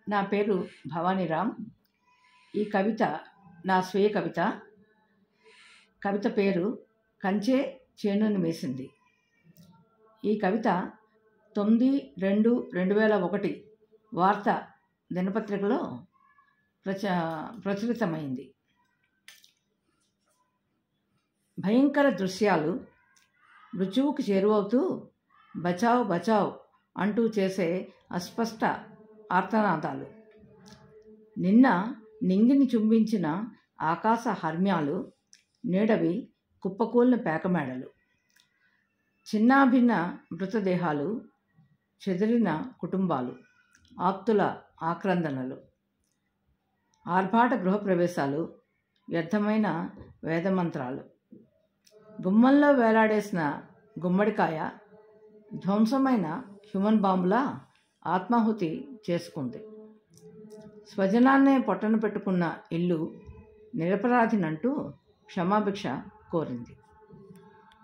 నా పేరు భవానీరామ్. ఈ కవిత నా స్వీయ కవిత. కవిత పేరు కంచే చేనుని వేసింది. ఈ కవిత 9/2/2001 వార్త దినపత్రికలో ప్రచురితమైంది. భయంకర దృశ్యాలు మృత్యువుకు చేరువవుతూ బచావ్ బచావ్ అంటూ చేసే అస్పష్ట ఆర్తనాదాలు, నిన్న నింగిని చుంబించిన ఆకాశ హర్మ్యాలు, నీడవి కుప్పకూలిన పేకమేడలు, చిన్నాభిన్న మృతదేహాలు, చెదిరిన కుటుంబాలు, ఆప్తుల ఆక్రందనలు, ఆర్భాట గృహప్రవేశాలు, వ్యర్థమైన వేదమంత్రాలు, గుమ్మంలో వేలాడేసిన గుమ్మడికాయ ధ్వంసమైన హ్యూమన్ బాంబులా ఆత్మాహుతి చేసుకుంది. స్వజనాన్నే పొట్టన పెట్టుకున్న ఇల్లు నిరపరాధినంటూ క్షమాభిక్ష కోరింది.